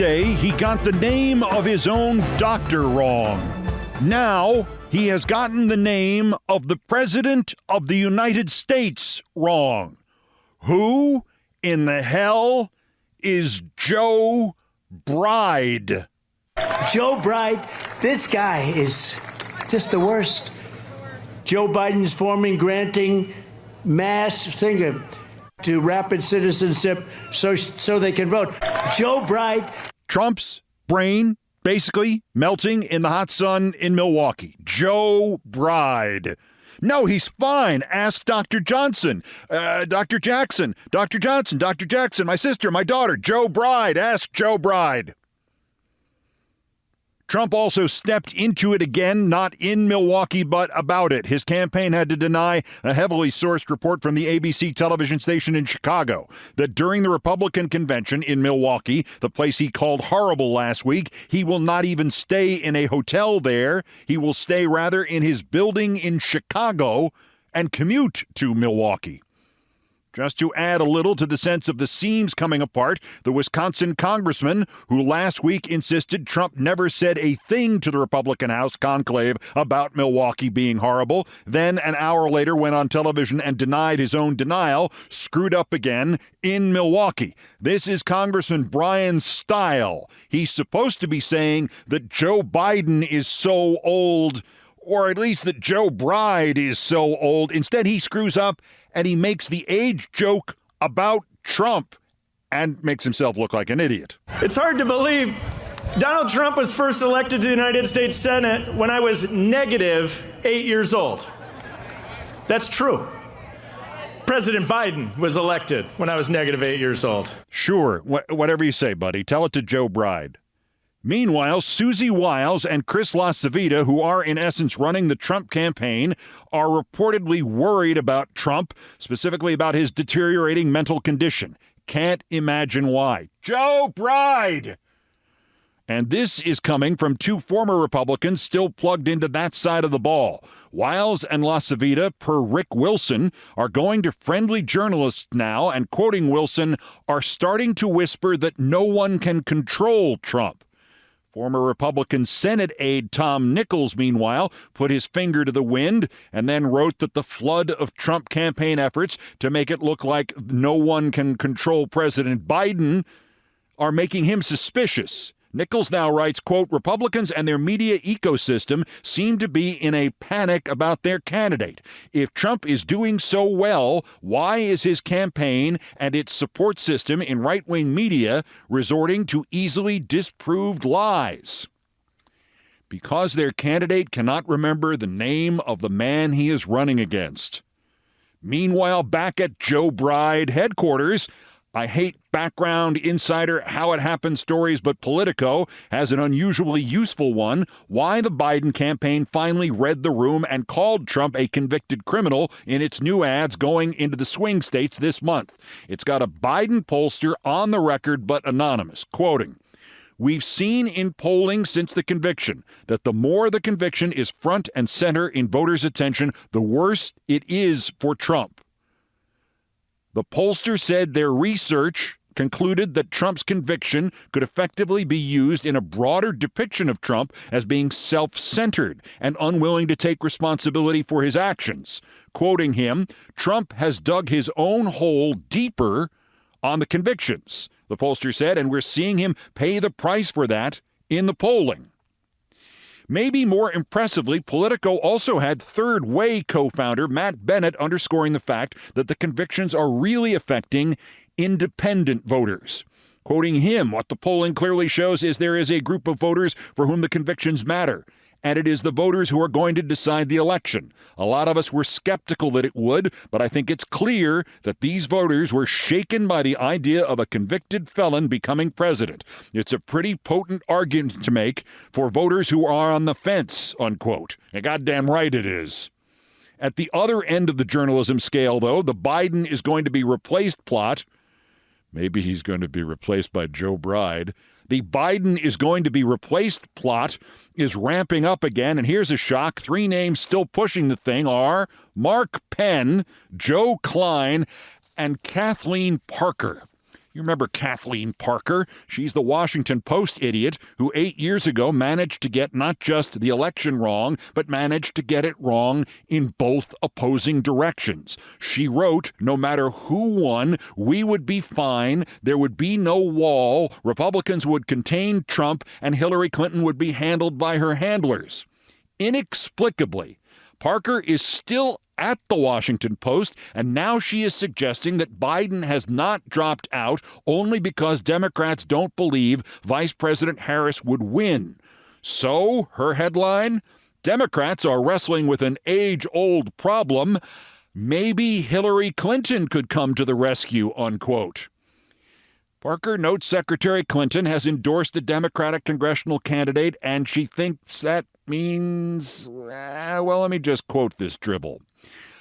say he got the name of his own doctor wrong. Now he has gotten the name of the President of the United States wrong. Who in the hell is Joe Bride? Joe Bride, this guy is just the worst. Joe Biden's granting mass to rapid citizenship so they can vote. Joe Bride. Trump's brain basically melting in the hot sun in Milwaukee. Joe Bride. No, he's fine. Ask Dr. Johnson, Dr. Jackson, Dr. Johnson, Dr. Jackson, my sister, my daughter, Joe Bride. Ask Joe Bride. Trump also stepped into it again, not in Milwaukee, but about it. His campaign had to deny a heavily sourced report from the ABC television station in Chicago that during the Republican convention in Milwaukee, the place he called horrible last week, he will not even stay in a hotel there. He will stay rather in his building in Chicago and commute to Milwaukee. Just to add a little to the sense of the seams coming apart, the Wisconsin congressman who last week insisted Trump never said a thing to the Republican House conclave about Milwaukee being horrible, then an hour later went on television and denied his own denial, screwed up again in Milwaukee. This is Congressman Brian Stile. He's supposed to be saying that Joe Biden is so old, or at least that Joe Bride is so old. Instead, he screws up and he makes the age joke about Trump and makes himself look like an idiot. It's hard to believe Donald Trump was first elected to the United States Senate when I was -8 years old. That's true. President Biden was elected when I was -8 years old. Sure, whatever you say, buddy. Tell it to Joe Bride. Meanwhile, Susie, Wiles and Wiles and LaCivita, who are in essence running the Trump campaign, are reportedly worried about Trump, specifically about his deteriorating mental condition. Can't imagine why. Joe Bride! And this is coming from two former Republicans still plugged into that side of the ball. Wiles and LaCivita, per Rick Wilson, are going to friendly journalists now and, quoting Wilson, are starting to whisper that no one can control Trump. Former Republican Senate aide Tom Nichols, meanwhile, put his finger to the wind and then wrote that the flood of Trump campaign efforts to make it look like no one can control President Biden are making him suspicious. Nichols now writes, quote, Republicans and their media ecosystem seem to be in a panic about their candidate. If Trump is doing so well, why is his campaign and its support system in right-wing media resorting to easily disproved lies? Because their candidate cannot remember the name of the man he is running against. Meanwhile, back at Joe Bride headquarters, I hate background, insider, how it happened stories, but Politico has an unusually useful one. Why the Biden campaign finally read the room and called Trump a convicted criminal in its new ads going into the swing states this month. It's got a Biden pollster on the record but anonymous, quoting, We've seen in polling since the conviction that the more the conviction is front and center in voters' attention, the worse it is for Trump. The pollster said their research concluded that Trump's conviction could effectively be used in a broader depiction of Trump as being self-centered and unwilling to take responsibility for his actions. Quoting him, Trump has dug his own hole deeper on the convictions, the pollster said, and we're seeing him pay the price for that in the polling. Maybe more impressively, Politico also had Third Way co-founder Matt Bennett underscoring the fact that the convictions are really affecting independent voters. Quoting him, what the polling clearly shows is there is a group of voters for whom the convictions matter, and it is the voters who are going to decide the election. A lot of us were skeptical that it would, but I think it's clear that these voters were shaken by the idea of a convicted felon becoming president. It's a pretty potent argument to make for voters who are on the fence, unquote. And goddamn right it is. At the other end of the journalism scale, though, the Biden is going to be replaced plot, maybe he's going to be replaced by Joe Bride, the Biden is going to be replaced plot is ramping up again, and here's a shock. 3 names still pushing the thing are Mark Penn, Joe Klein, and Kathleen Parker. You remember Kathleen Parker? She's the Washington Post idiot who 8 years ago managed to get not just the election wrong, but managed to get it wrong in both opposing directions. She wrote, no matter who won, we would be fine, there would be no wall, Republicans would contain Trump, and Hillary Clinton would be handled by her handlers. Inexplicably, Parker is still at the Washington Post, and now she is suggesting that Biden has not dropped out only because Democrats don't believe Vice President Harris would win. So, her headline, Democrats are wrestling with an age-old problem. Maybe Hillary Clinton could come to the rescue, unquote. Parker notes Secretary Clinton has endorsed a Democratic congressional candidate, and she thinks that means, well, let me just quote this dribble.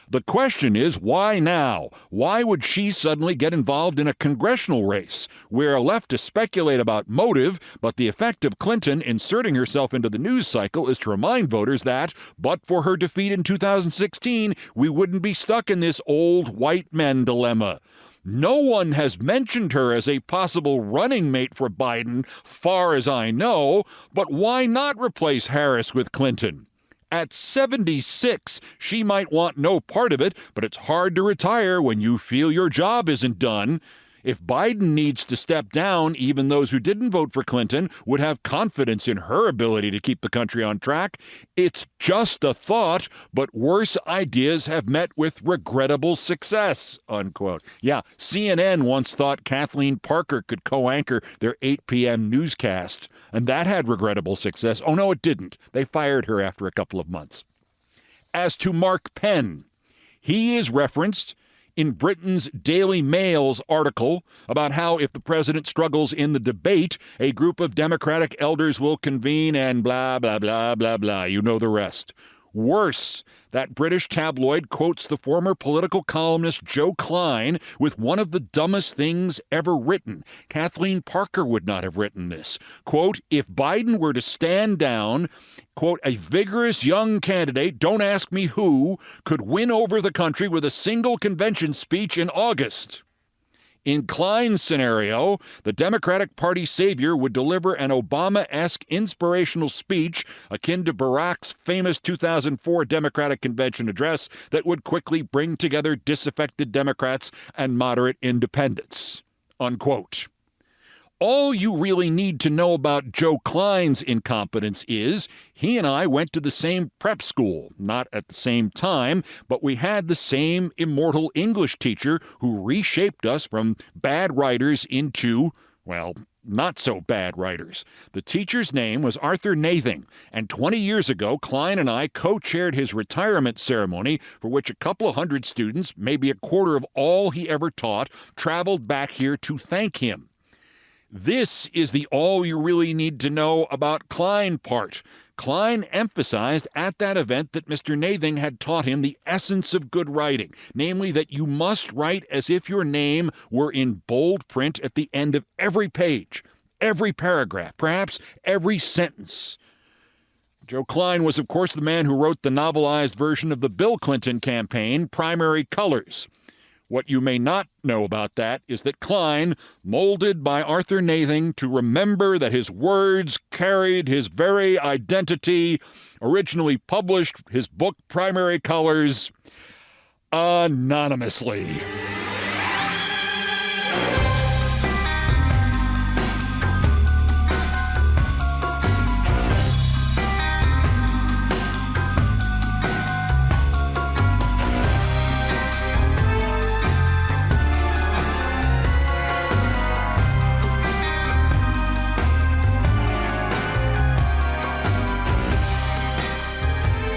The question is, why now? Why would she suddenly get involved in a congressional race? We're left to speculate about motive, but the effect of Clinton inserting herself into the news cycle is to remind voters that, but for her defeat in 2016, we wouldn't be stuck in this old white men dilemma. No one has mentioned her as a possible running mate for Biden, far as I know, but why not replace Harris with Clinton? At 76, she might want no part of it, but it's hard to retire when you feel your job isn't done. If Biden needs to step down, even those who didn't vote for Clinton would have confidence in her ability to keep the country on track. It's just a thought, but worse ideas have met with regrettable success, unquote. Yeah, CNN once thought Kathleen Parker could co-anchor their 8 p.m. newscast, and that had regrettable success. Oh, no, it didn't. They fired her after a couple of months. As to Mark Penn, he is referenced in Britain's Daily Mail's article about how if the president struggles in the debate, a group of Democratic elders will convene and blah, blah, blah, blah, blah. You know the rest. Worse, that British tabloid quotes the former political columnist Joe Klein with one of the dumbest things ever written. Kathleen Parker would not have written this. Quote, if Biden were to stand down, quote, a vigorous young candidate, don't ask me who, could win over the country with a single convention speech in August. In Klein's scenario, the Democratic Party savior would deliver an Obama-esque inspirational speech akin to Barack's famous 2004 Democratic Convention address that would quickly bring together disaffected Democrats and moderate independents, unquote. All you really need to know about Joe Klein's incompetence is he and I went to the same prep school, not at the same time, but we had the same immortal English teacher who reshaped us from bad writers into, well, not so bad writers. The teacher's name was Arthur Nathing, and 20 years ago, Klein and I co-chaired his retirement ceremony, for which a couple of hundred students, maybe a quarter of all he ever taught, traveled back here to thank him. This is the all you really need to know about Klein part. Klein emphasized at that event that Mr. Nathing had taught him the essence of good writing, namely that you must write as if your name were in bold print at the end of every page, every paragraph, perhaps every sentence. Joe Klein was, of course, the man who wrote the novelized version of the Bill Clinton campaign, Primary Colors. What you may not know about that is that Klein, molded by Arthur Nathing to remember that his words carried his very identity, originally published his book Primary Colors anonymously.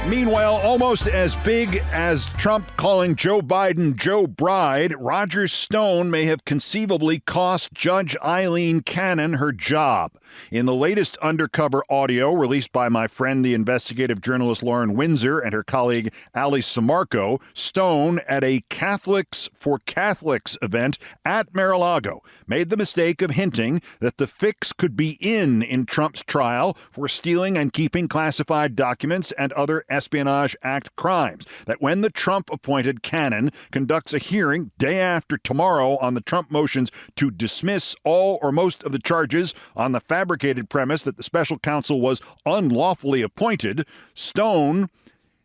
Meanwhile, almost as big as Trump calling Joe Biden Joe Bride, Roger Stone may have conceivably cost Judge Eileen Cannon her job. In the latest undercover audio released by my friend, the investigative journalist Lauren Windsor, and her colleague Ali Samarco, Stone, at a Catholics for Catholics event at Mar-a-Lago, made the mistake of hinting that the fix could be in Trump's trial for stealing and keeping classified documents and other Espionage Act crimes. That when the Trump-appointed Cannon conducts a hearing day after tomorrow on the Trump motions to dismiss all or most of the charges on the fabricated premise that the special counsel was unlawfully appointed, Stone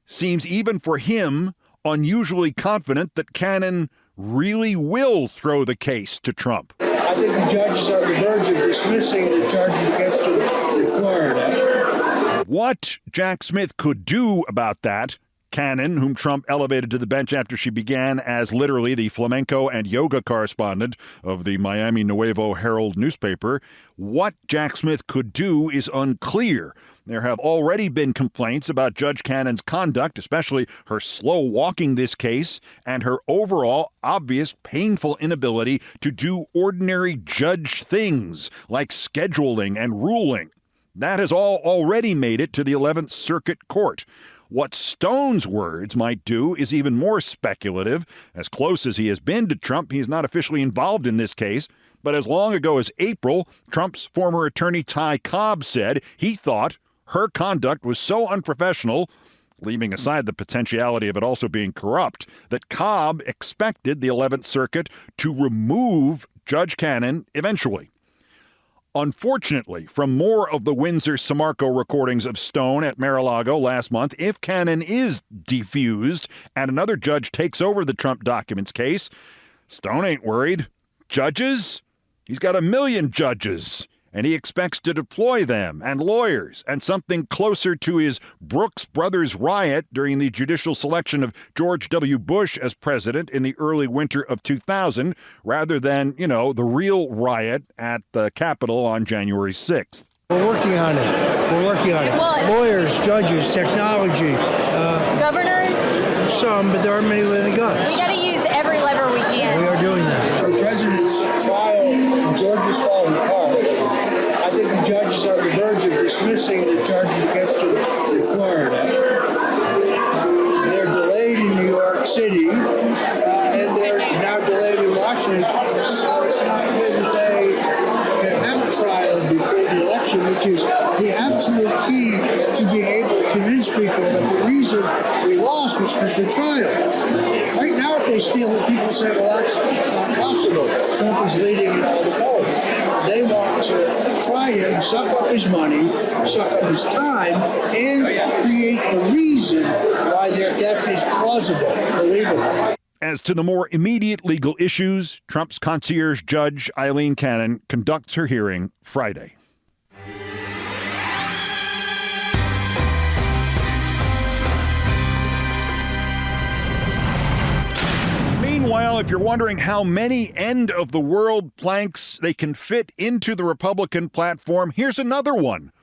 seems, even for him, unusually confident that Cannon really will throw the case to Trump. I think the judges are on the verge of dismissing the charges against him in Florida. What Jack Smith could do about that, Cannon, whom Trump elevated to the bench after she began as literally the flamenco and yoga correspondent of the Miami Nuevo Herald newspaper, what Jack Smith could do is unclear. There have already been complaints about Judge Cannon's conduct, especially her slow walking this case and her overall obvious painful inability to do ordinary judge things like scheduling and ruling. That has all already made it to the 11th Circuit Court. What Stone's words might do is even more speculative. As close as he has been to Trump, he is not officially involved in this case. But as long ago as April, Trump's former attorney Ty Cobb said he thought her conduct was so unprofessional, leaving aside the potentiality of it also being corrupt, that Cobb expected the 11th Circuit to remove Judge Cannon eventually. Unfortunately, from more of the Windsor-Samarco recordings of Stone at Mar-a-Lago last month, if Cannon is defused and another judge takes over the Trump documents case, Stone ain't worried. Judges? He's got 1 million judges, and he expects to deploy them and lawyers and something closer to his Brooks Brothers riot during the judicial selection of George W. Bush as president in the early winter of 2000, rather than, the real riot at the Capitol on January 6th. We're working on it. Well, Lawyers, judges, technology. Governors? Some, but there aren't many with guns. We got to use every lever we can. We are doing that. The president's trial in Georgia's falling apart. I think the judges are on the verge of dismissing the charges against him in Florida. They're delayed in New York City, and they're now delayed in Washington. So it's not clear that they can have a trial before the election, which is the absolute key to being able to convince people that the reason we lost was because of the trial. Right now, if they steal it, people say, well, that's not possible. Trump is leading in all the polls. They want to try him, suck up his money, suck up his time, and create a reason why their theft is plausible, believable. As to the more immediate legal issues, Trump's concierge judge, Eileen Cannon, conducts her hearing Friday. Meanwhile, if you're wondering how many end-of-the-world planks they can fit into the Republican platform, here's another one.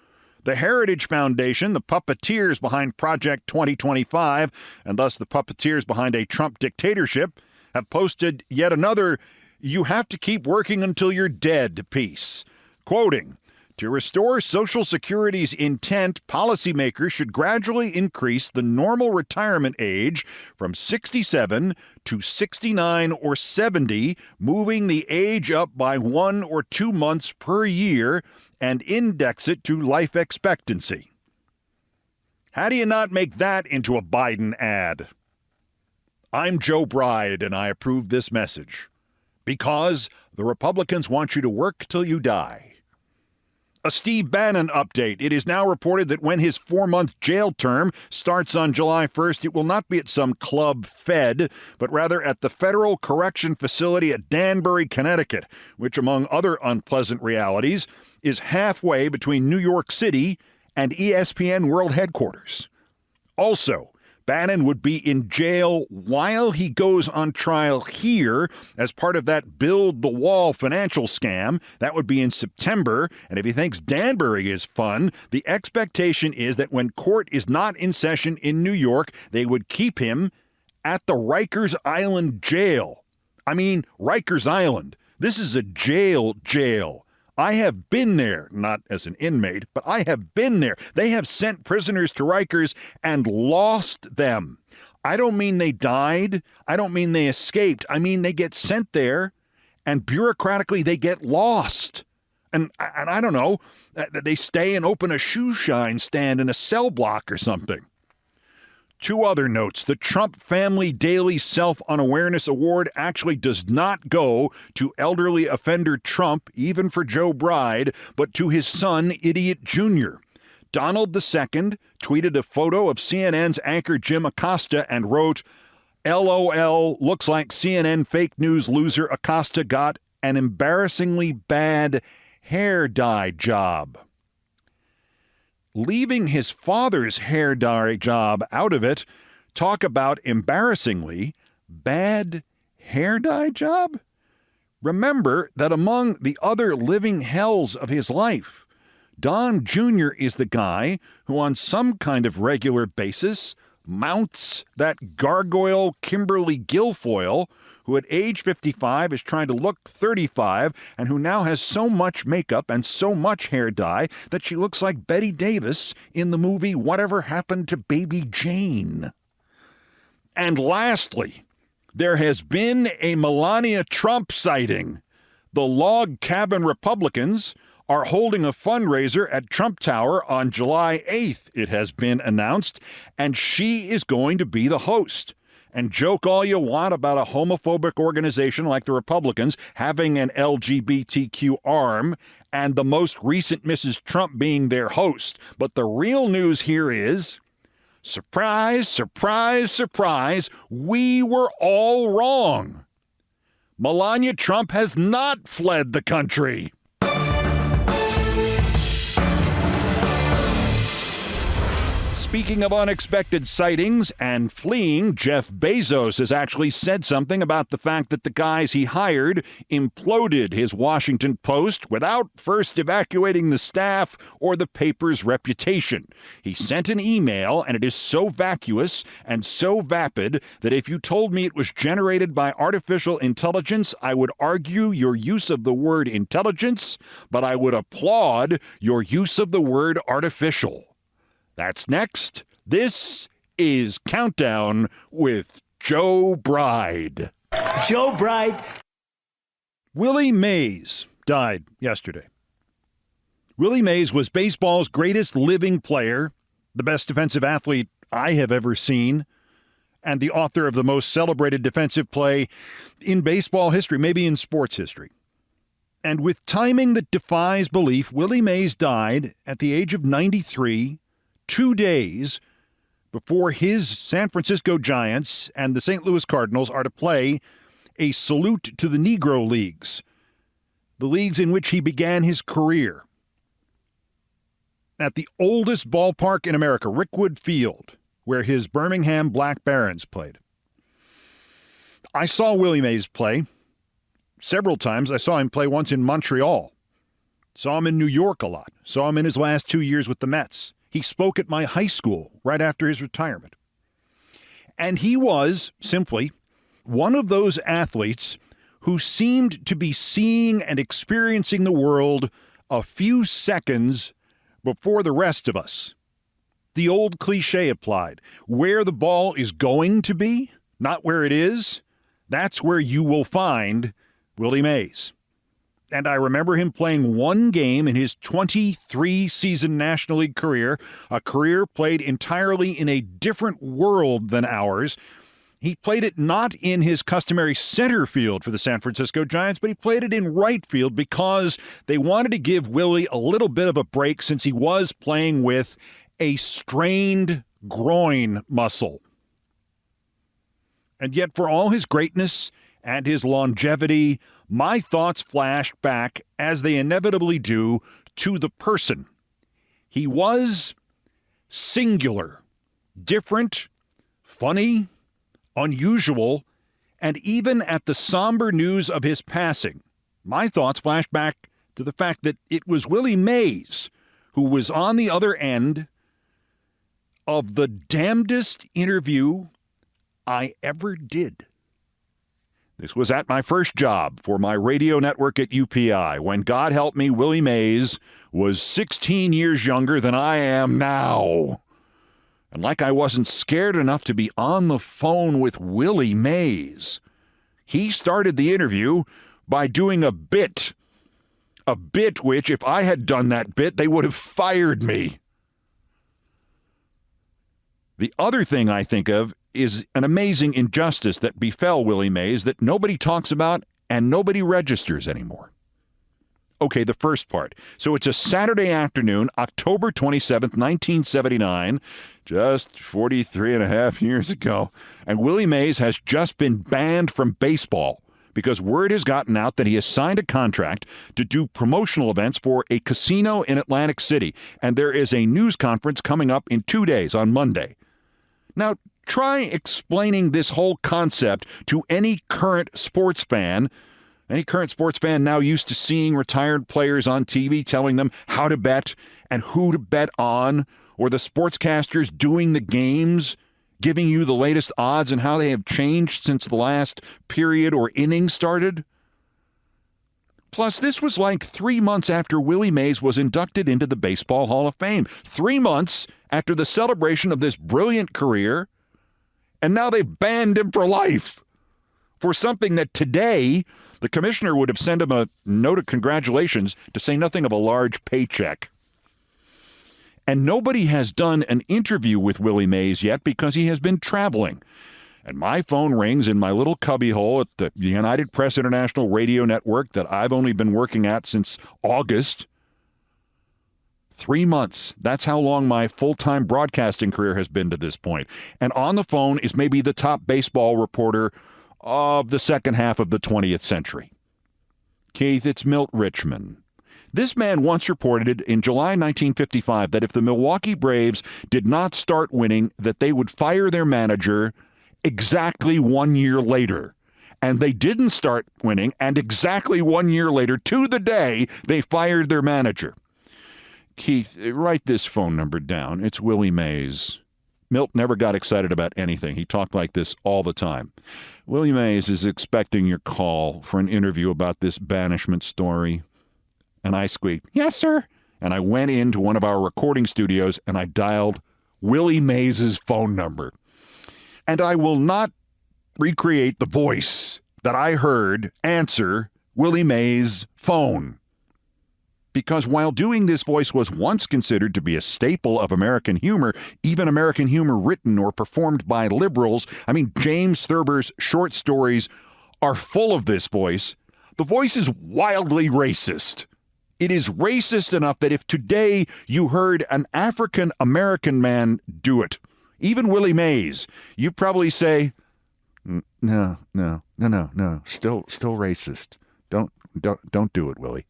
The Heritage Foundation, the puppeteers behind Project 2025, and thus the puppeteers behind a Trump dictatorship, have posted yet another "you have to keep working until you're dead" piece. Quoting, "To restore Social Security's intent, policymakers should gradually increase the normal retirement age from 67 to 69 or 70, moving the age up by 1 or 2 months per year, and index it to life expectancy." How do you not make that into a Biden ad? I'm Joe Bride, and I approve this message. Because the Republicans want you to work till you die. A Steve Bannon update. It is now reported that when his 4-month jail term starts on July 1st, it will not be at some club fed, but rather at the Federal Correction Facility at Danbury, Connecticut, which, among other unpleasant realities, is halfway between New York City and ESPN World Headquarters. Also, Bannon would be in jail while he goes on trial here as part of that Build the Wall financial scam. That would be in September. And if he thinks Danbury is fun, the expectation is that when court is not in session in New York, they would keep him at the Rikers Island jail. I mean, Rikers Island. This is a jail. I have been there, not as an inmate, but I have been there. They have sent prisoners to Rikers and lost them. I don't mean they died. I don't mean they escaped. I mean they get sent there and bureaucratically they get lost. And I don't know, they stay and open a shoe shine stand in a cell block or something. Two other notes. The Trump Family Daily Self-Unawareness Award actually does not go to elderly offender Trump, even for Joe Bride, but to his son, Idiot Jr. Donald II tweeted a photo of CNN's anchor Jim Acosta and wrote, LOL, looks like CNN fake news loser Acosta got an embarrassingly bad hair dye job. Leaving his father's hair dye job out of it, talk about embarrassingly bad hair dye job? Remember that among the other living hells of his life, Don Jr. is the guy who on some kind of regular basis mounts that gargoyle Kimberly Guilfoyle, who at age 55 is trying to look 35 and who now has so much makeup and so much hair dye that she looks like Betty Davis in the movie Whatever Happened to Baby Jane. And lastly, there has been a Melania Trump sighting. The Log Cabin Republicans are holding a fundraiser at Trump Tower on July 8th, it has been announced, and she is going to be the host. And joke all you want about a homophobic organization like the Republicans having an LGBTQ arm and the most recent Mrs. Trump being their host. But the real news here is, surprise, surprise, surprise, we were all wrong. Melania Trump has not fled the country. Speaking of unexpected sightings and fleeing, Jeff Bezos has actually said something about the fact that the guys he hired imploded his Washington Post without first evacuating the staff or the paper's reputation. He sent an email, and it is so vacuous and so vapid that if you told me it was generated by artificial intelligence, I would argue your use of the word intelligence, but I would applaud your use of the word artificial. That's next. This is Countdown with Joe Bride. Joe Bride. Willie Mays died yesterday. Willie Mays was baseball's greatest living player, the best defensive athlete I have ever seen, and the author of the most celebrated defensive play in baseball history, maybe in sports history. And with timing that defies belief, Willie Mays died at the age of 93, 2 days before his San Francisco Giants and the St. Louis Cardinals are to play a salute to the Negro Leagues, the leagues in which he began his career. At the oldest ballpark in America, Rickwood Field, where his Birmingham Black Barons played. I saw Willie Mays play several times. I saw him play once in Montreal. Saw him in New York a lot. Saw him in his last 2 years with the Mets. He spoke at my high school right after his retirement. And he was simply one of those athletes who seemed to be seeing and experiencing the world a few seconds before the rest of us. The old cliche applied. Where the ball is going to be, not where it is, that's where you will find Willie Mays. And I remember him playing one game in his 23-season National League career, a career played entirely in a different world than ours. He played it not in his customary center field for the San Francisco Giants, but he played it in right field because they wanted to give Willie a little bit of a break since he was playing with a strained groin muscle. And yet, for all his greatness and his longevity, my thoughts flashed back, as they inevitably do, to the person. He was singular, different, funny, unusual, and even at the somber news of his passing, my thoughts flashed back to the fact that it was Willie Mays who was on the other end of the damnedest interview I ever did. This was at my first job for my radio network at UPI when, God help me, Willie Mays was 16 years younger than I am now. And like I wasn't scared enough to be on the phone with Willie Mays, he started the interview by doing a bit which, if I had done that bit, they would have fired me. The other thing I think of is an amazing injustice that befell Willie Mays that nobody talks about and nobody registers anymore. Okay, the first part. So it's a Saturday afternoon, October 27th, 1979, just 43 and a half years ago, and Willie Mays has just been banned from baseball because word has gotten out that he has signed a contract to do promotional events for a casino in Atlantic City, and there is a news conference coming up in 2 days on Monday. Now, try explaining this whole concept to any current sports fan. Any current sports fan now used to seeing retired players on TV telling them how to bet and who to bet on, or the sportscasters doing the games, giving you the latest odds and how they have changed since the last period or inning started. Plus, this was like 3 months after Willie Mays was inducted into the Baseball Hall of Fame. 3 months after the celebration of this brilliant career, and now they've banned him for life for something that today the commissioner would have sent him a note of congratulations, to say nothing of a large paycheck. And nobody has done an interview with Willie Mays yet because he has been traveling. And my phone rings in my little cubbyhole at the United Press International radio network that I've only been working at since August. 3 months. That's how long my full-time broadcasting career has been to this point. And on the phone is maybe the top baseball reporter of the second half of the 20th century. Keith, it's Milt Richmond. This man once reported in July 1955 that if the Milwaukee Braves did not start winning, that they would fire their manager exactly 1 year later. And they didn't start winning, and exactly 1 year later, to the day, they fired their manager. Keith, write this phone number down. It's Willie Mays. Milt never got excited about anything. He talked like this all the time. Willie Mays is expecting your call for an interview about this banishment story. And I squeaked, yes, sir. And I went into one of our recording studios and I dialed Willie Mays' phone number. And I will not recreate the voice that I heard answer Willie Mays' phone. Because while doing this voice was once considered to be a staple of American humor, even American humor written or performed by liberals, I mean, James Thurber's short stories are full of this voice. The voice is wildly racist. It is racist enough that if today you heard an African-American man do it, even Willie Mays, you'd probably say, no, still racist. Don't do it, Willie.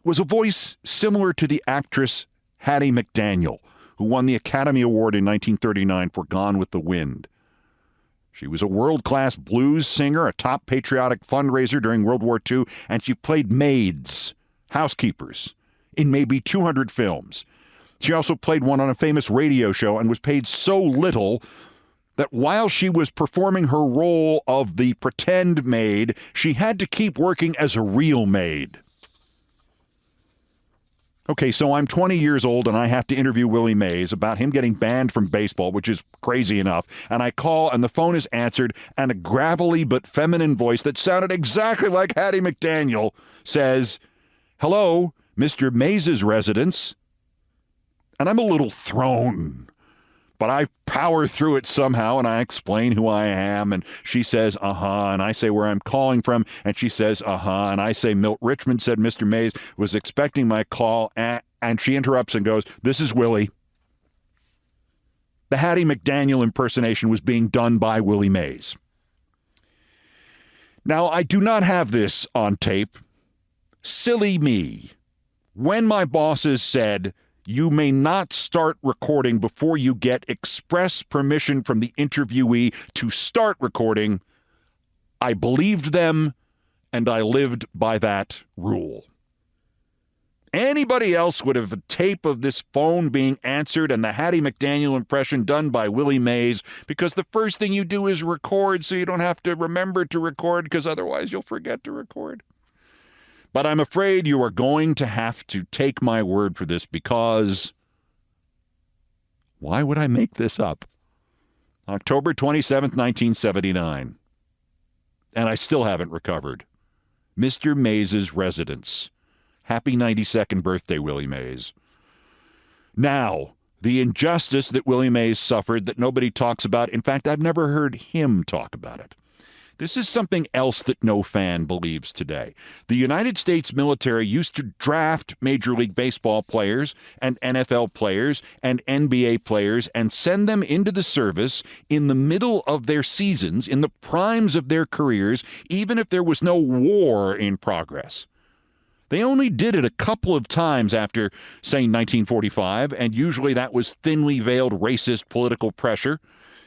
Was a voice similar to the actress Hattie McDaniel, who won the Academy Award in 1939 for Gone with the Wind. She was a world-class blues singer, a top patriotic fundraiser during World War II, and she played maids, housekeepers, in maybe 200 films. She also played one on a famous radio show and was paid so little that while she was performing her role of the pretend maid, she had to keep working as a real maid. Okay, so I'm 20 years old and I have to interview Willie Mays about him getting banned from baseball, which is crazy enough. And I call and the phone is answered and a gravelly but feminine voice that sounded exactly like Hattie McDaniel says, "Hello, Mr. Mays' residence." And I'm a little thrown, but I power through it somehow and I explain who I am. And she says, and I say where I'm calling from. And she says, and I say, Milt Richmond said Mr. Mays was expecting my call. And she interrupts and goes, "This is Willie." The Hattie McDaniel impersonation was being done by Willie Mays. Now, I do not have this on tape. Silly me. When my bosses said, "You may not start recording before you get express permission from the interviewee to start recording," I believed them and I lived by that rule. Anybody else would have a tape of this phone being answered and the Hattie McDaniel impression done by Willie Mays, because the first thing you do is record so you don't have to remember to record, because otherwise you'll forget to record. But I'm afraid you are going to have to take my word for this, because why would I make this up? October 27th, 1979. And I still haven't recovered. Mr. Mays' residence. Happy 92nd birthday, Willie Mays. Now, The injustice that Willie Mays suffered that nobody talks about. In fact, I've never heard him talk about it. This is something else that no fan believes today. The United States military used to draft Major League Baseball players and NFL players and NBA players and send them into the service in the middle of their seasons, in the primes of their careers, even if there was no war in progress. They only did it a couple of times after, say, 1945, and usually that was thinly veiled racist political pressure,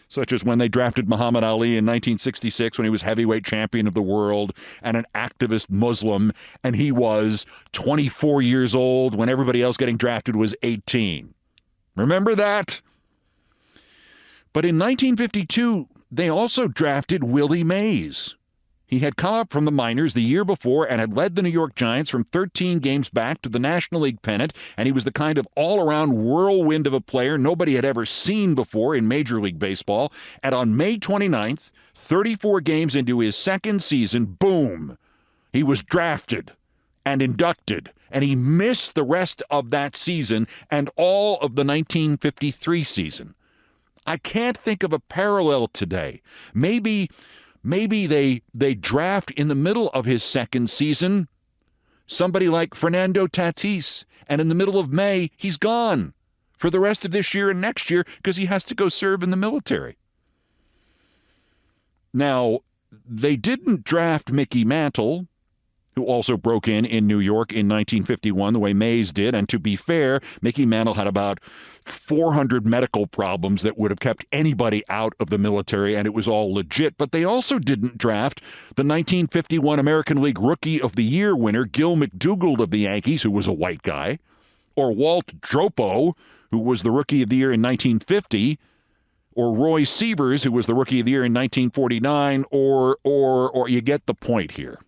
such as when they drafted Muhammad Ali in 1966 when he was heavyweight champion of the world and an activist Muslim, and he was 24 years old when everybody else getting drafted was 18. Remember that? But in 1952, they also drafted Willie Mays. He had come up from the minors the year before and had led the New York Giants from 13 games back to the National League pennant, and he was the kind of all-around whirlwind of a player nobody had ever seen before in Major League Baseball. And on May 29th, 34 games into his second season, boom, he was drafted and inducted, and he missed the rest of that season and all of the 1953 season. I can't think of a parallel today. Maybe they draft in the middle of his second season somebody like Fernando Tatis, and in the middle of May, he's gone for the rest of this year and next year because he has to go serve in the military. Now, they didn't draft Mickey Mantle, who also broke in New York in 1951 the way Mays did, and to be fair, Mickey Mantle had about 400 medical problems that would have kept anybody out of the military, and it was all legit. But they also didn't draft the 1951 American League Rookie of the Year winner, Gil McDougald of the Yankees, who was a white guy, or Walt Dropo, who was the Rookie of the Year in 1950, or Roy Siebers, who was the Rookie of the Year in 1949, or you get the point here.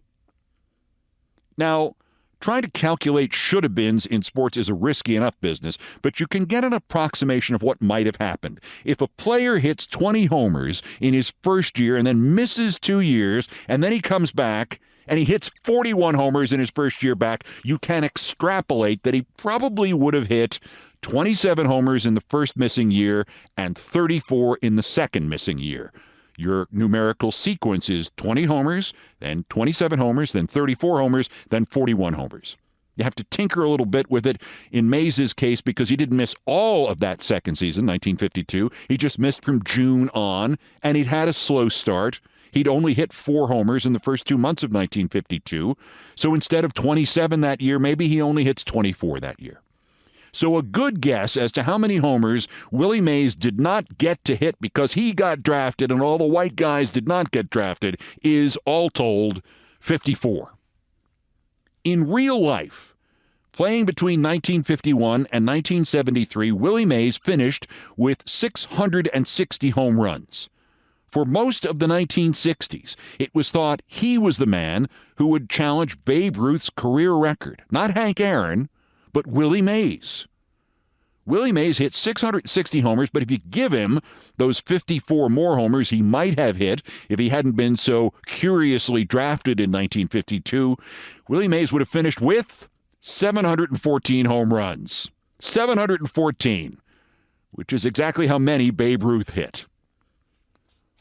Now, trying to calculate should-have-beens in sports is a risky enough business, but you can get an approximation of what might have happened. If a player hits 20 homers in his first year and then misses 2 years, and then he comes back and he hits 41 homers in his first year back, you can extrapolate that he probably would have hit 27 homers in the first missing year and 34 in the second missing year. Your numerical sequence is 20 homers, then 27 homers, then 34 homers, then 41 homers. You have to tinker a little bit with it in Mays' case because he didn't miss all of that second season, 1952. He just missed from June on, and he'd had a slow start. He'd only hit 4 homers in the first 2 months of 1952. So instead of 27 that year, maybe he only hits 24 that year. So a good guess as to how many homers Willie Mays did not get to hit because he got drafted and all the white guys did not get drafted is, all told, 54. In real life, playing between 1951 and 1973, Willie Mays finished with 660 home runs. For most of the 1960s, it was thought he was the man who would challenge Babe Ruth's career record. Not Hank Aaron, but Willie Mays. Willie Mays hit 660 homers, but if you give him those 54 more homers he might have hit if he hadn't been so curiously drafted in 1952, Willie Mays would have finished with 714 home runs. 714, which is exactly how many Babe Ruth hit.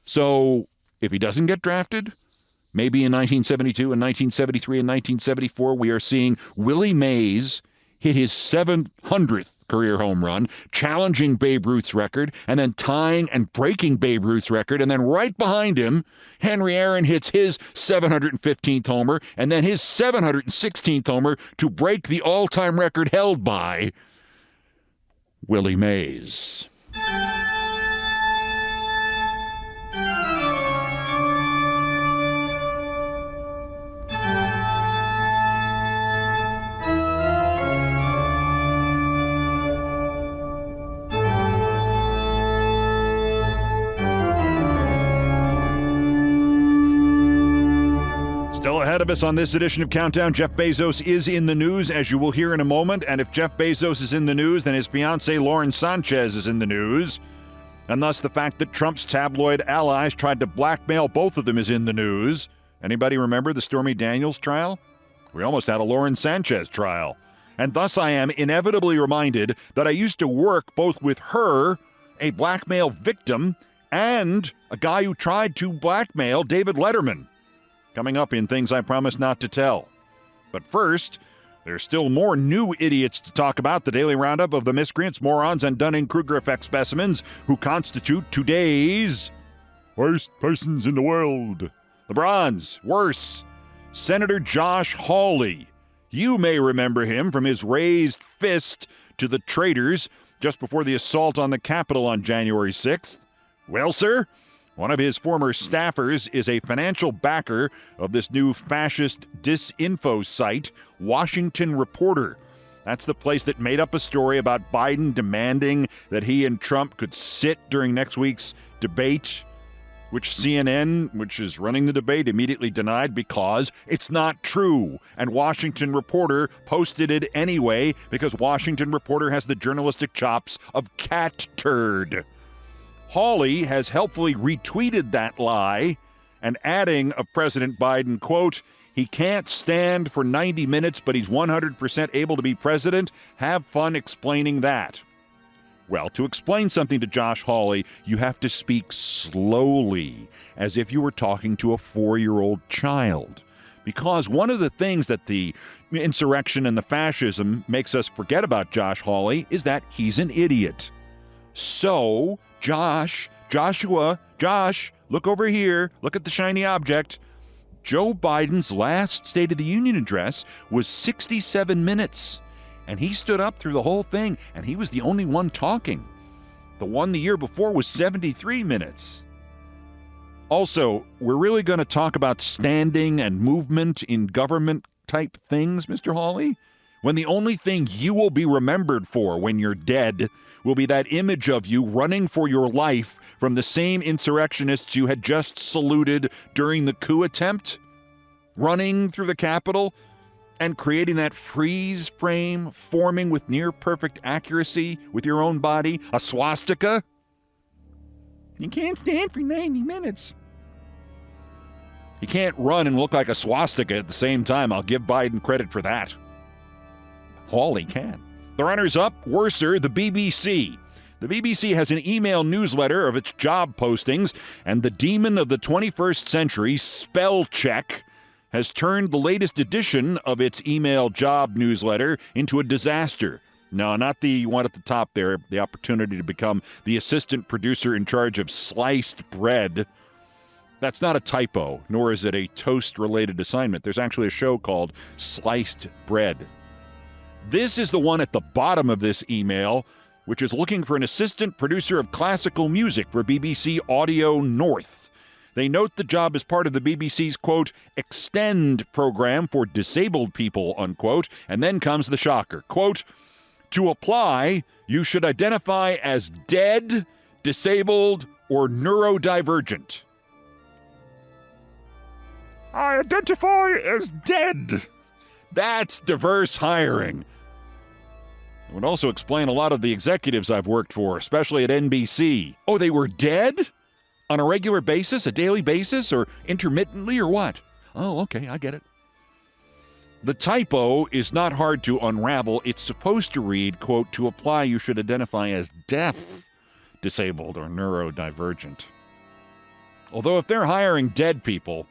So if he doesn't get drafted, maybe in 1972 and 1973 and 1974, we are seeing Willie Mays hit his 700th career home run, challenging Babe Ruth's record, and then tying and breaking Babe Ruth's record. And then right behind him, Henry Aaron hits his 715th homer, and then his 716th homer to break the all-time record held by Willie Mays. Still ahead of us on this edition of Countdown, Jeff Bezos is in the news, as you will hear in a moment. And if Jeff Bezos is in the news, then his fiancée Lauren Sanchez is in the news. And thus the fact that Trump's tabloid allies tried to blackmail both of them is in the news. Anybody remember the Stormy Daniels trial? We almost had a Lauren Sanchez trial. And thus I am inevitably reminded that I used to work both with her, a blackmail victim, and a guy who tried to blackmail David Letterman. Coming up in Things I Promise Not to Tell. But first, there's still more new idiots to talk about. The daily roundup of the miscreants, morons, and Dunning-Kruger effect specimens who constitute today's worst persons in the world. The bronze, worse, Senator Josh Hawley. You may remember him from his raised fist to the traitors just before the assault on the Capitol on January 6th. Well, sir, one of his former staffers is a financial backer of this new fascist disinfo site, Washington Reporter. That's the place that made up a story about Biden demanding that he and Trump could sit during next week's debate, which CNN, which is running the debate, immediately denied because it's not true. And Washington Reporter posted it anyway because Washington Reporter has the journalistic chops of cat turd. Hawley has helpfully retweeted that lie and adding of President Biden, quote, he can't stand for 90 minutes, but he's 100% able to be president. Have fun explaining that. Well, to explain something to Josh Hawley, you have to speak slowly, as if you were talking to a 4-year-old child. Because one of the things that the insurrection and the fascism makes us forget about Josh Hawley is that he's an idiot. So, Josh, look over here. Look at the shiny object. Joe Biden's last State of the Union address was 67 minutes. And he stood up through the whole thing, and he was the only one talking. The one the year before was 73 minutes. Also, we're really going to talk about standing and movement in government-type things, Mr. Hawley? When the only thing you will be remembered for when you're dead will be that image of you running for your life from the same insurrectionists you had just saluted during the coup attempt, running through the Capitol, and creating that freeze frame, forming with near-perfect accuracy with your own body, a swastika. You can't stand for 90 minutes. You can't run and look like a swastika at the same time. I'll give Biden credit for that. Hawley can. The runners-up, worser, the BBC. The BBC has an email newsletter of its job postings, and the demon of the 21st century, spell check, has turned the latest edition of its email job newsletter into a disaster. No, not the one at the top there, the opportunity to become the assistant producer in charge of sliced bread. That's not a typo, nor is it a toast-related assignment. There's actually a show called Sliced Bread. This is the one at the bottom of this email, which is looking for an assistant producer of classical music for BBC Audio North. They note the job as part of the BBC's, quote, Extend program for disabled people, unquote, and then comes the shocker, quote, to apply, you should identify as dead, disabled, or neurodivergent. I identify as dead. That's diverse hiring. It would also explain a lot of the executives I've worked for, especially at NBC. Oh, they were dead? On a regular basis, a daily basis, or intermittently, or what? Oh, okay, I get it. The typo is not hard to unravel. It's supposed to read, quote, to apply, you should identify as deaf, disabled, or neurodivergent. Although if they're hiring dead people,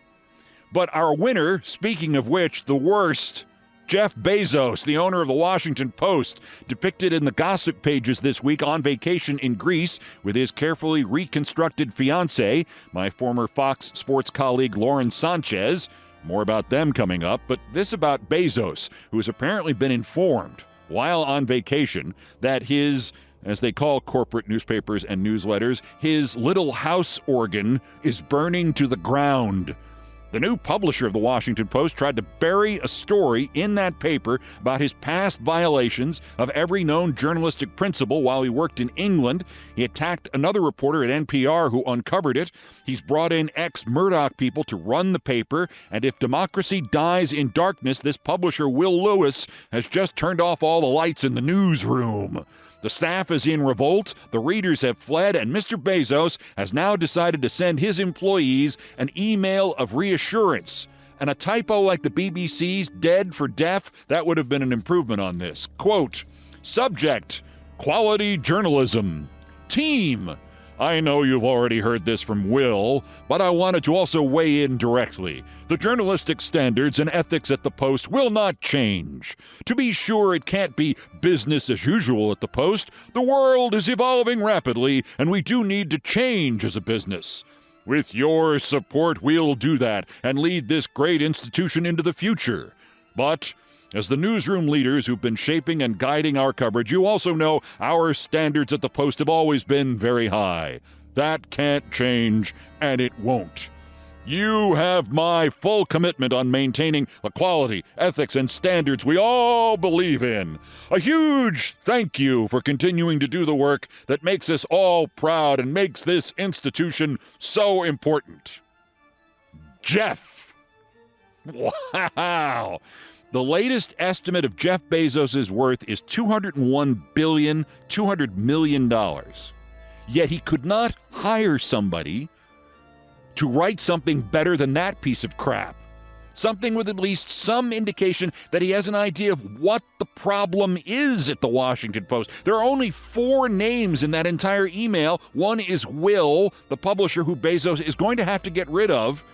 but our winner, speaking of which, the worst, Jeff Bezos, the owner of the Washington Post, depicted in the gossip pages this week on vacation in Greece with his carefully reconstructed fiancée, my former Fox Sports colleague Lauren Sanchez. More about them coming up, but this about Bezos, who has apparently been informed while on vacation that his, as they call corporate newspapers and newsletters, his little house organ is burning to the ground. The new publisher of the Washington Post tried to bury a story in that paper about his past violations of every known journalistic principle while he worked in England. He attacked another reporter at NPR who uncovered it. He's brought in ex-Murdoch people to run the paper, and if democracy dies in darkness, this publisher, Will Lewis, has just turned off all the lights in the newsroom. The staff is in revolt, the readers have fled, and Mr. Bezos has now decided to send his employees an email of reassurance And a typo like the BBC's dead for deaf, that would have been an improvement on this. Quote, subject, quality journalism. Team, I know you've already heard this from Will, but I wanted to also weigh in directly. The journalistic standards and ethics at the Post will not change. To be sure, it can't be business as usual at the Post. The world is evolving rapidly, and we do need to change as a business. With your support, we'll do that and lead this great institution into the future. But as the newsroom leaders who've been shaping and guiding our coverage, you also know our standards at the Post have always been very high. That can't change, and it won't. You have my full commitment on maintaining the quality, ethics, and standards we all believe in. A huge thank you for continuing to do the work that makes us all proud and makes this institution so important. Jeff. Wow. The latest estimate of Jeff Bezos' worth is $201 million. Yet he could not hire somebody to write something better than that piece of crap. Something with at least some indication that he has an idea of what the problem is at the Washington Post. There are only 4 names in that entire email. One is Will, the publisher who Bezos is going to have to get rid of,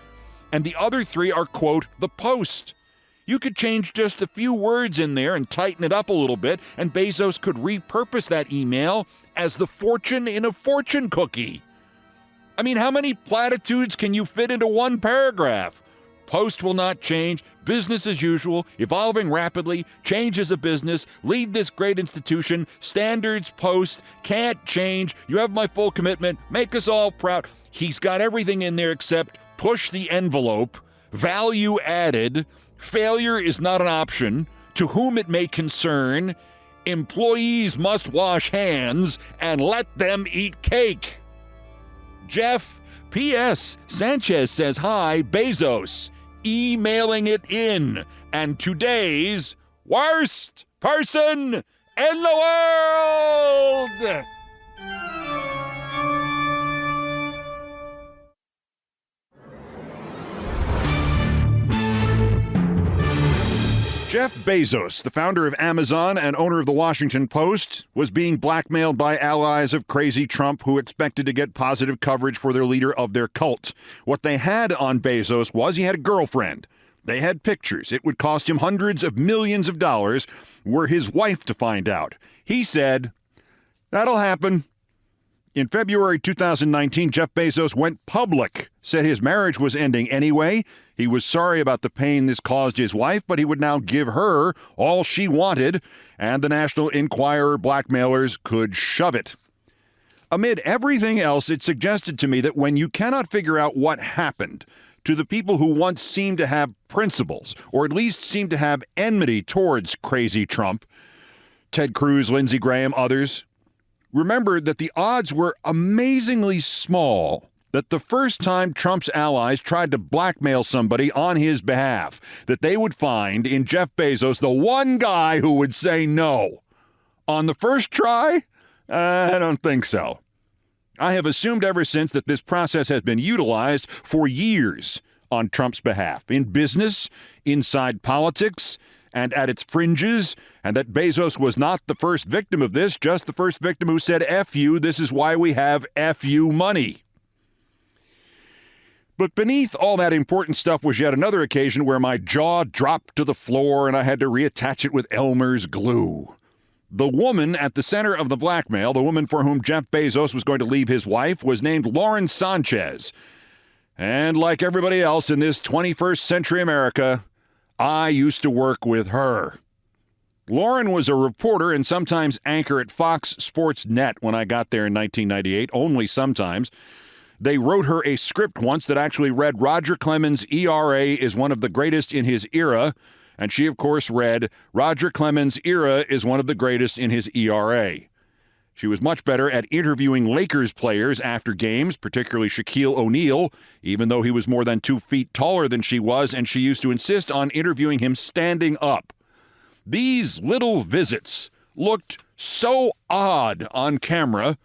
and the other 3 are, quote, the Post. You could change just a few words in there and tighten it up a little bit, and Bezos could repurpose that email as the fortune in a fortune cookie. I mean, how many platitudes can you fit into one paragraph? Post will not change, business as usual, evolving rapidly, change as a business, lead this great institution, standards Post, can't change, you have my full commitment, make us all proud. He's got everything in there except push the envelope, value added, failure is not an option, to whom it may concern, employees must wash hands, and let them eat cake. Jeff, P.S. Sanchez says hi, Bezos, emailing it in, and today's worst person in the world! Jeff Bezos, the founder of Amazon and owner of the Washington Post, was being blackmailed by allies of crazy Trump who expected to get positive coverage for their leader of their cult. What they had on Bezos was he had a girlfriend. They had pictures. It would cost him hundreds of millions of dollars were his wife to find out. He said, that'll happen. In February 2019, Jeff Bezos went public, said his marriage was ending anyway. He was sorry about the pain this caused his wife, but he would now give her all she wanted, and the National Enquirer blackmailers could shove it. Amid everything else, it suggested to me that when you cannot figure out what happened to the people who once seemed to have principles, or at least seemed to have enmity towards crazy Trump, Ted Cruz, Lindsey Graham, others, remember that the odds were amazingly small that the first time Trump's allies tried to blackmail somebody on his behalf, that they would find in Jeff Bezos the one guy who would say no. On the first try? I don't think so. I have assumed ever since that this process has been utilized for years on Trump's behalf, in business, inside politics, and at its fringes, and that Bezos was not the first victim of this, just the first victim who said, F you, this is why we have F you money. But beneath all that important stuff was yet another occasion where my jaw dropped to the floor and I had to reattach it with Elmer's glue. The woman at the center of the blackmail, the woman for whom Jeff Bezos was going to leave his wife, was named Lauren Sanchez. And like everybody else in this 21st century America, I used to work with her. Lauren was a reporter and sometimes anchor at Fox Sports Net when I got there in 1998, only sometimes. They wrote her a script once that actually read Roger Clemens' ERA is one of the greatest in his era, and she, of course, read Roger Clemens' era is one of the greatest in his ERA. She was much better at interviewing Lakers players after games, particularly Shaquille O'Neal, even though he was more than 2 feet taller than she was, and she used to insist on interviewing him standing up. These little visits looked so odd on camera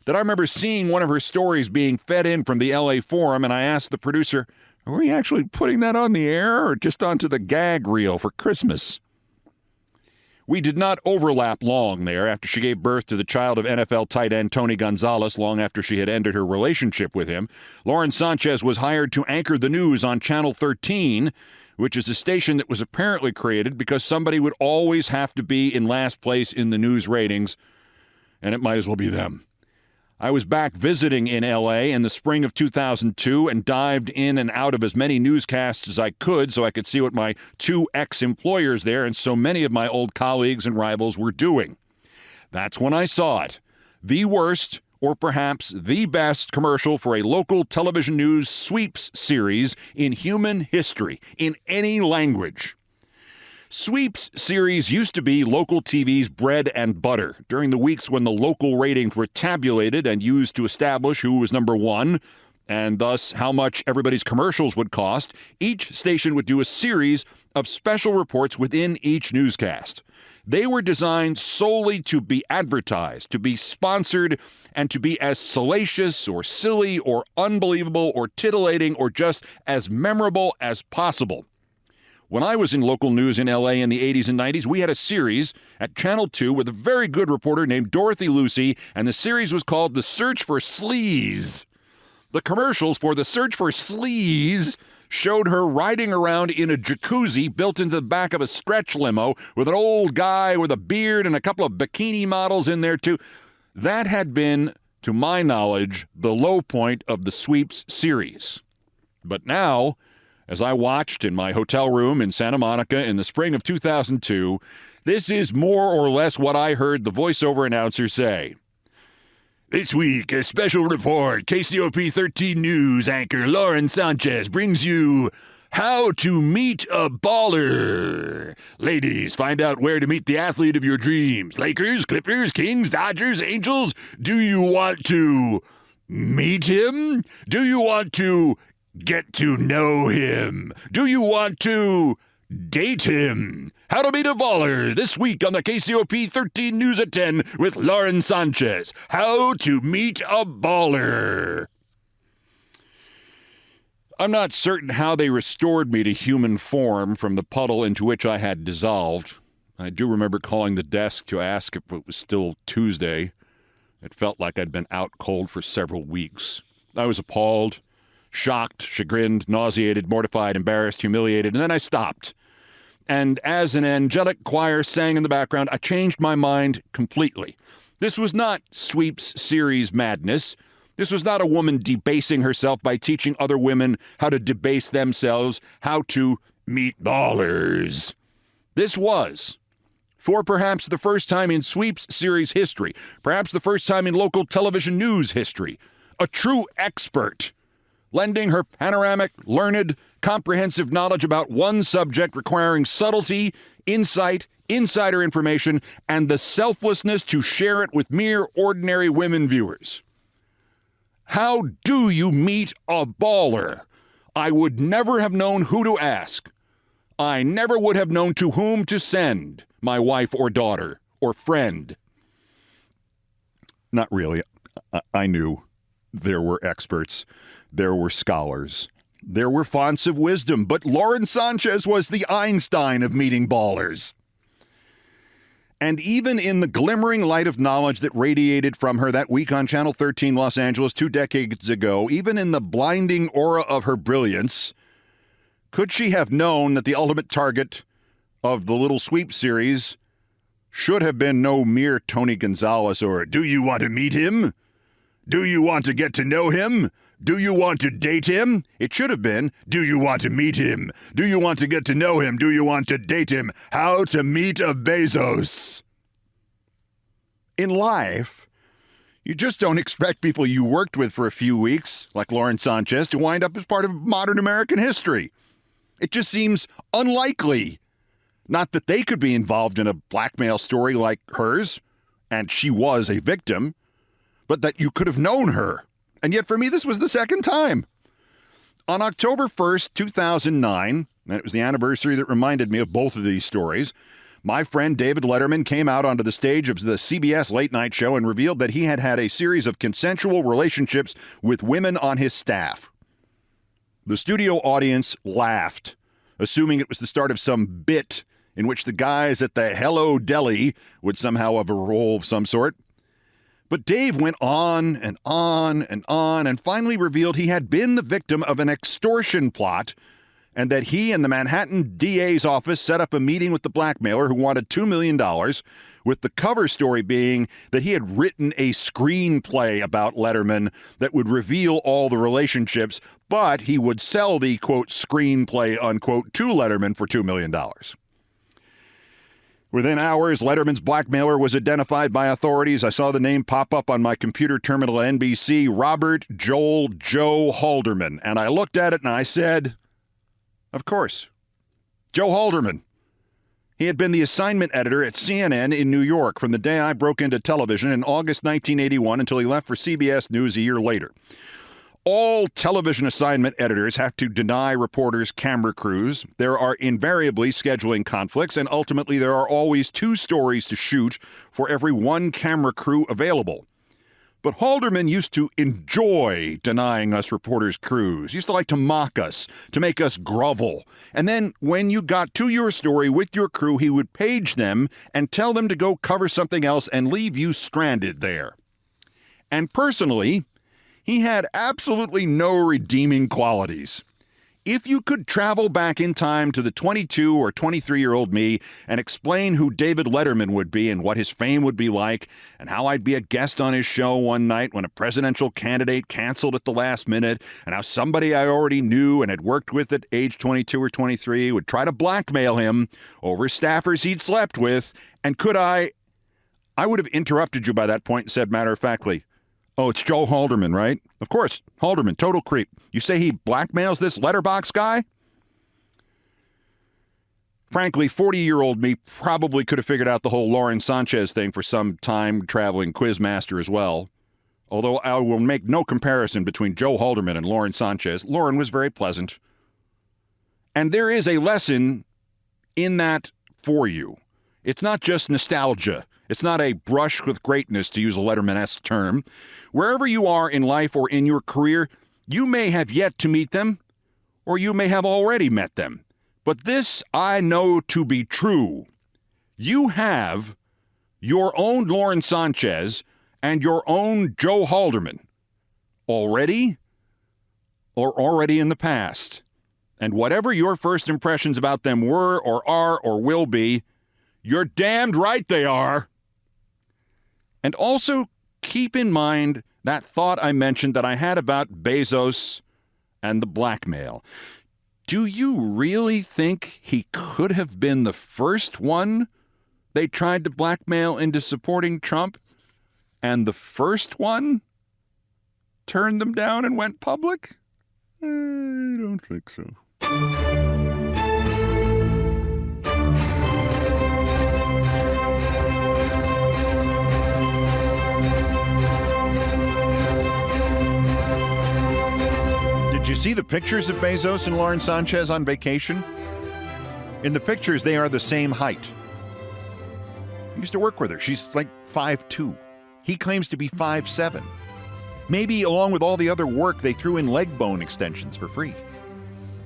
that I remember seeing one of her stories being fed in from the LA Forum, and I asked the producer, Are we actually putting that on the air or just onto the gag reel for Christmas? We did not overlap long there after she gave birth to the child of NFL tight end Tony Gonzalez long after she had ended her relationship with him. Lauren Sanchez was hired to anchor the news on Channel 13, which is a station that was apparently created because somebody would always have to be in last place in the news ratings, and it might as well be them. I was back visiting in L.A. in the spring of 2002 and dived in and out of as many newscasts as I could so I could see what my two ex-employers there and so many of my old colleagues and rivals were doing. That's when I saw it. The worst, or perhaps the best commercial for a local television news sweeps series in human history, in any language. Sweeps series used to be local TV's bread and butter. During the weeks when the local ratings were tabulated and used to establish who was number one, and thus how much everybody's commercials would cost, each station would do a series of special reports within each newscast. They were designed solely to be advertised, to be sponsored, and to be as salacious or silly or unbelievable or titillating or just as memorable as possible. When I was in local news in L.A. in the 80s and 90s, we had a series at Channel 2 with a very good reporter named Dorothy Lucy, and the series was called The Search for Sleaze. The commercials for The Search for Sleaze showed her riding around in a jacuzzi built into the back of a stretch limo with an old guy with a beard and a couple of bikini models in there, too. That had been, to my knowledge, the low point of the Sweeps series. But now, as I watched in my hotel room in Santa Monica in the spring of 2002, this is more or less what I heard the voiceover announcer say. This week, a special report. KCOP 13 News anchor Lauren Sanchez brings you How to Meet a Baller. Ladies, find out where to meet the athlete of your dreams. Lakers, Clippers, Kings, Dodgers, Angels. Do you want to meet him? Do you want to get to know him? Do you want to date him? How to Meet a Baller this week on the KCOP 13 News at 10 with Lauren Sanchez. How to Meet a Baller. I'm not certain how they restored me to human form from the puddle into which I had dissolved. I do remember calling the desk to ask if it was still Tuesday. It felt like I'd been out cold for several weeks. I was appalled, shocked, chagrined, nauseated, mortified, embarrassed, humiliated, and then I stopped. And as an angelic choir sang in the background, I changed my mind completely. This was not Sweeps series madness. This was not a woman debasing herself by teaching other women how to debase themselves, how to meet ballers. This was, for perhaps the first time in Sweeps series history, perhaps the first time in local television news history, a true expert, lending her panoramic, learned, comprehensive knowledge about one subject requiring subtlety, insight, insider information, and the selflessness to share it with mere ordinary women viewers. How do you meet a baller? I would never have known who to ask. I never would have known to whom to send my wife or daughter or friend. Not really. I knew there were experts. There were scholars. There were fonts of wisdom, but Lauren Sanchez was the Einstein of meeting ballers. And even in the glimmering light of knowledge that radiated from her that week on Channel 13 Los Angeles 2 decades ago, even in the blinding aura of her brilliance, could she have known that the ultimate target of the Little Sweep series should have been no mere Tony Gonzalez or, do you want to meet him? Do you want to get to know him? Do you want to date him? It should have been, do you want to meet him? Do you want to get to know him? Do you want to date him? How to Meet a Bezos. In life, you just don't expect people you worked with for a few weeks, like Lauren Sanchez, to wind up as part of modern American history. It just seems unlikely. Not that they could be involved in a blackmail story like hers, and she was a victim, but that you could have known her. And yet for me, this was the second time. On October 1st, 2009, and it was the anniversary that reminded me of both of these stories, my friend David Letterman came out onto the stage of the CBS Late Night Show and revealed that he had had a series of consensual relationships with women on his staff. The studio audience laughed, assuming it was the start of some bit in which the guys at the Hello Deli would somehow have a role of some sort. But Dave went on and on and on and finally revealed he had been the victim of an extortion plot and that he and the Manhattan DA's office set up a meeting with the blackmailer who wanted $2 million, with the cover story being that he had written a screenplay about Letterman that would reveal all the relationships, but he would sell the, quote, screenplay, unquote, to Letterman for $2 million. Within hours, Letterman's blackmailer was identified by authorities. I saw the name pop up on my computer terminal at NBC, Robert Joel Joe Halderman. And I looked at it and I said, of course, Joe Halderman. He had been the assignment editor at CNN in New York from the day I broke into television in August 1981 until he left for CBS News a year later. All television assignment editors have to deny reporters camera crews. There are invariably scheduling conflicts, and ultimately there are always 2 stories to shoot for every 1 camera crew available. But Halderman used to enjoy denying us reporters crews. He used to like to mock us, to make us grovel. And then when you got to your story with your crew, he would page them and tell them to go cover something else and leave you stranded there. And personally, he had absolutely no redeeming qualities. If you could travel back in time to the 22 or 23-year-old me and explain who David Letterman would be and what his fame would be like and how I'd be a guest on his show one night when a presidential candidate canceled at the last minute and how somebody I already knew and had worked with at age 22 or 23 would try to blackmail him over staffers he'd slept with, and I would have interrupted you by that point and said matter-of-factly, "Oh, it's Joe Halderman, right? Of course, Halderman, total creep. You say he blackmails this letterbox guy?" Frankly, 40-year-old me probably could have figured out the whole Lauren Sanchez thing for some time-traveling quizmaster as well. Although I will make no comparison between Joe Halderman and Lauren Sanchez. Lauren was very pleasant. And there is a lesson in that for you. It's not just nostalgia. It's not a brush with greatness, to use a Letterman-esque term. Wherever you are in life or in your career, you may have yet to meet them, or you may have already met them. But this I know to be true. You have your own Lauren Sanchez and your own Joe Halderman already or already in the past. And whatever your first impressions about them were or are or will be, you're damned right they are. And also keep in mind that thought I mentioned that I had about Bezos and the blackmail. Do you really think he could have been the first one they tried to blackmail into supporting Trump, and the first one turned them down and went public? I don't think so. Did you see the pictures of Bezos and Lauren Sanchez on vacation? In the pictures, they are the same height. I used to work with her. She's like 5'2". He claims to be 5'7". Maybe along with all the other work, they threw in leg bone extensions for free.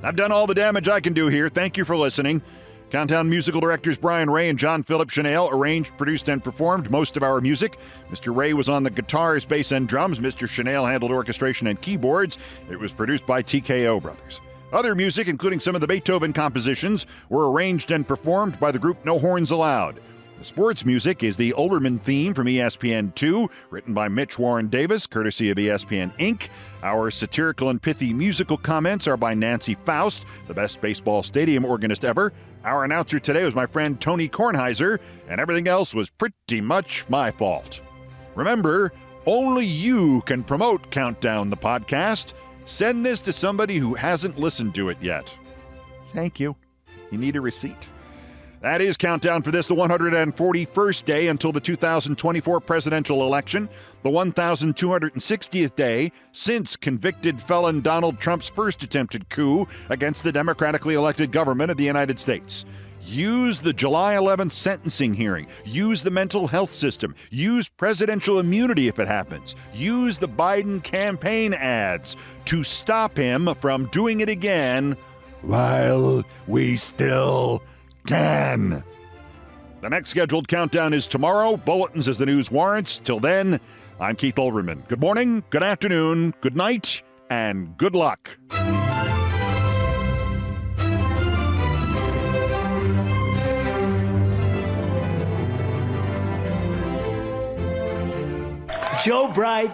I've done all the damage I can do here. Thank you for listening. Countdown musical directors Brian Ray and John Philip Chanel arranged, produced, and performed most of our music. Mr. Ray was on the guitars, bass, and drums. Mr. Chanel handled orchestration and keyboards. It was produced by TKO Brothers. Other music, including some of the Beethoven compositions, were arranged and performed by the group No Horns Allowed. The sports music is the Olbermann theme from ESPN2, written by Mitch Warren Davis, courtesy of ESPN Inc. Our satirical and pithy musical comments are by Nancy Faust, the best baseball stadium organist ever. Our announcer today was my friend Tony Kornheiser, and everything else was pretty much my fault. Remember, only you can promote Countdown the podcast. Send this to somebody who hasn't listened to it yet. Thank you. You need a receipt? That is Countdown for this, the 141st day until the 2024 presidential election, the 1,260th day since convicted felon Donald Trump's first attempted coup against the democratically elected government of the United States. Use the July 11th sentencing hearing. Use the mental health system. Use presidential immunity if it happens. Use the Biden campaign ads to stop him from doing it again while we still can. The next scheduled countdown is tomorrow. Bulletins as the news warrants. Till then, I'm Keith Olbermann. Good morning, good afternoon, good night, and good luck. Joe Bride